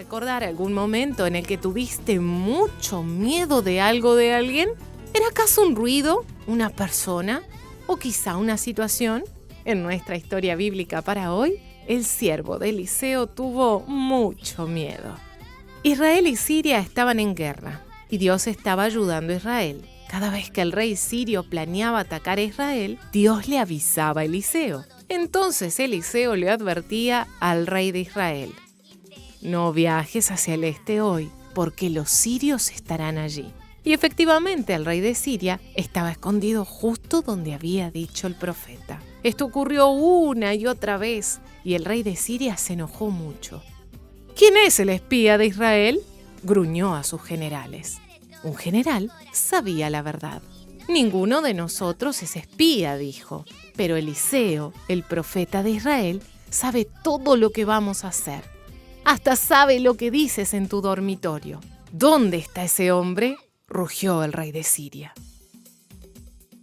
recordar algún momento en el que tuviste mucho miedo de algo de alguien? ¿Era acaso un ruido, una persona o quizá una situación? En nuestra historia bíblica para hoy, el siervo de Eliseo tuvo mucho miedo. Israel y Siria estaban en guerra y Dios estaba ayudando a Israel. Cada vez que el rey sirio planeaba atacar a Israel, Dios le avisaba a Eliseo. Entonces Eliseo le advertía al rey de Israel: no viajes hacia el este hoy, porque los sirios estarán allí. Y efectivamente el rey de Siria estaba escondido justo donde había dicho el profeta. Esto ocurrió una y otra vez, y el rey de Siria se enojó mucho. ¿Quién es el espía de Israel?, gruñó a sus generales. Un general sabía la verdad. Ninguno de nosotros es espía, dijo. Pero Eliseo, el profeta de Israel, sabe todo lo que vamos a hacer. Hasta sabe lo que dices en tu dormitorio. ¿Dónde está ese hombre?, rugió el rey de Siria.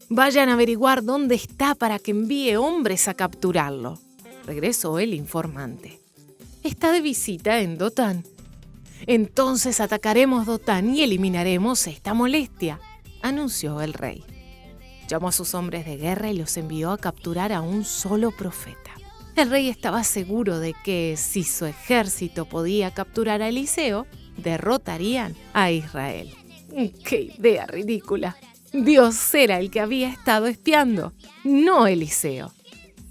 Vayan a averiguar dónde está para que envíe hombres a capturarlo, regresó el informante. Está de visita en Dotán. Entonces atacaremos Dotán y eliminaremos esta molestia, anunció el rey. Llamó a sus hombres de guerra y los envió a capturar a un solo profeta. El rey estaba seguro de que, si su ejército podía capturar a Eliseo, derrotarían a Israel. ¡Qué idea ridícula! Dios era el que había estado espiando, no Eliseo.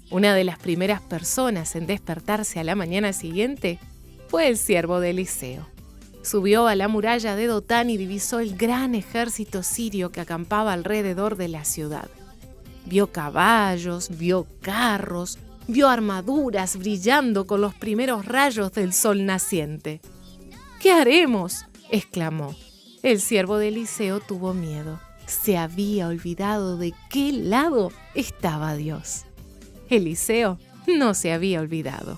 Una de las primeras personas en despertarse a la mañana siguiente fue el siervo de Eliseo. Subió a la muralla de Dotán y divisó el gran ejército sirio que acampaba alrededor de la ciudad. Vio caballos, vio carros, vio armaduras brillando con los primeros rayos del sol naciente. ¿Qué haremos?, exclamó. El siervo de Eliseo tuvo miedo. Se había olvidado de qué lado estaba Dios. Eliseo no se había olvidado.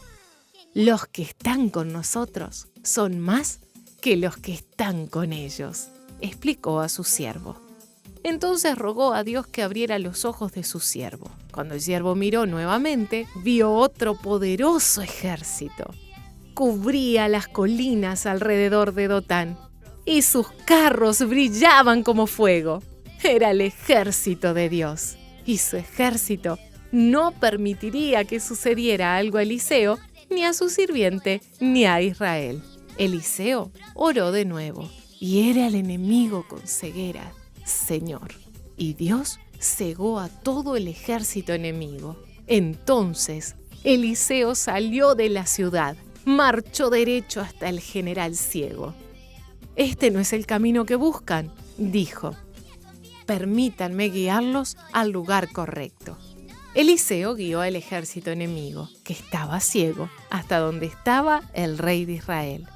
Los que están con nosotros son más que los que están con ellos, explicó a su siervo. Entonces rogó a Dios que abriera los ojos de su siervo. Cuando el siervo miró nuevamente, vio otro poderoso ejército. Cubría las colinas alrededor de Dotán y sus carros brillaban como fuego. Era el ejército de Dios, y su ejército no permitiría que sucediera algo a Eliseo, ni a su sirviente, ni a Israel. Eliseo oró de nuevo, y era el enemigo con ceguera: Señor. Y Dios cegó a todo el ejército enemigo. Entonces Eliseo salió de la ciudad, marchó derecho hasta el general ciego. «Este no es el camino que buscan», dijo. «Permítanme guiarlos al lugar correcto». Eliseo guió al ejército enemigo, que estaba ciego, hasta donde estaba el rey de Israel.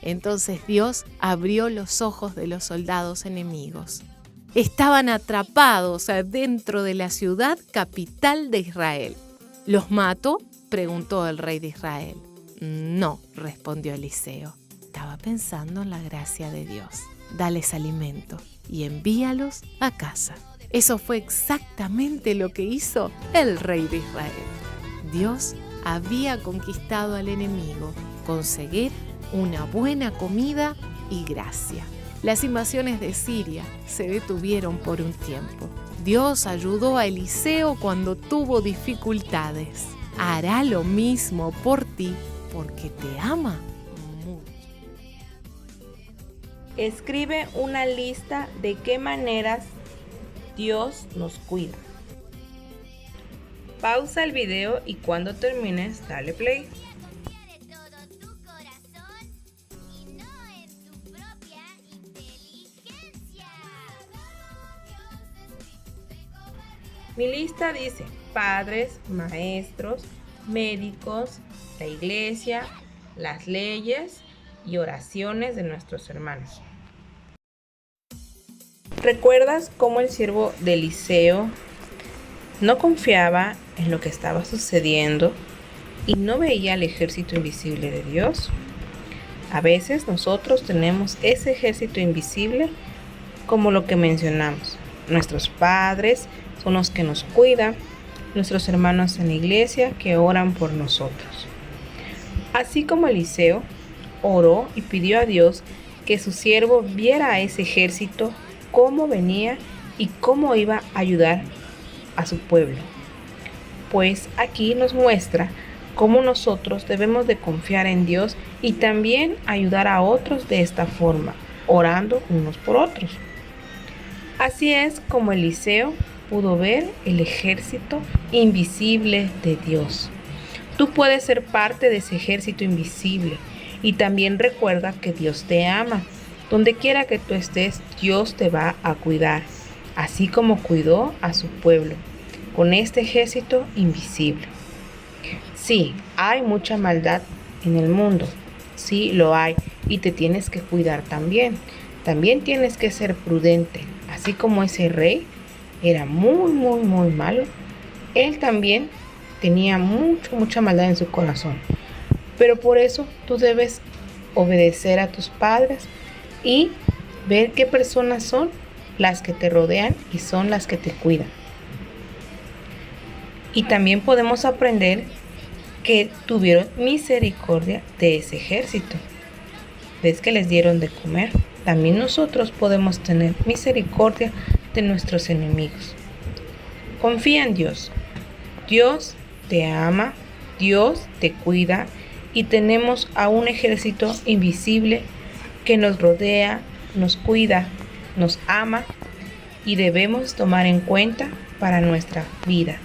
Entonces Dios abrió los ojos de los soldados enemigos. Estaban atrapados adentro de la ciudad capital de Israel. ¿Los mato?, preguntó el rey de Israel. No, respondió Eliseo. Estaba pensando en la gracia de Dios. Dales alimento y envíalos a casa. Eso fue exactamente lo que hizo el rey de Israel. Dios había conquistado al enemigo con ceguera, una buena comida y gracia. Las invasiones de Siria se detuvieron por un tiempo. Dios ayudó a Eliseo cuando tuvo dificultades. Hará lo mismo por ti porque te ama mucho. Escribe una lista de qué maneras Dios nos cuida. Pausa el video y cuando termines, dale play. Mi lista dice padres, maestros, médicos, la iglesia, las leyes y oraciones de nuestros hermanos. ¿Recuerdas cómo el siervo de Eliseo no confiaba en lo que estaba sucediendo y no veía el ejército invisible de Dios? A veces nosotros tenemos ese ejército invisible como lo que mencionamos. Nuestros padres son los que nos cuidan, nuestros hermanos en la iglesia que oran por nosotros. Así como Eliseo, oró y pidió a Dios que su siervo viera a ese ejército cómo venía y cómo iba a ayudar a su pueblo. Pues aquí nos muestra cómo nosotros debemos de confiar en Dios y también ayudar a otros de esta forma, orando unos por otros. Así es como Eliseo pudo ver el ejército invisible de Dios. Tú puedes ser parte de ese ejército invisible y también recuerda que Dios te ama. Donde quiera que tú estés, Dios te va a cuidar, así como cuidó a su pueblo con este ejército invisible. Sí, hay mucha maldad en el mundo, sí lo hay, y te tienes que cuidar también. También tienes que ser prudente, así como ese rey era muy malo. Él también tenía mucha maldad en su corazón. Pero por eso tú debes obedecer a tus padres y ver qué personas son las que te rodean y son las que te cuidan. Y también podemos aprender que tuvieron misericordia de ese ejército. ¿Ves que les dieron de comer? También nosotros podemos tener misericordia de nuestros enemigos. Confía en Dios. Dios te ama, Dios te cuida y tenemos a un ejército invisible que nos rodea, nos cuida, nos ama y debemos tomar en cuenta para nuestra vida.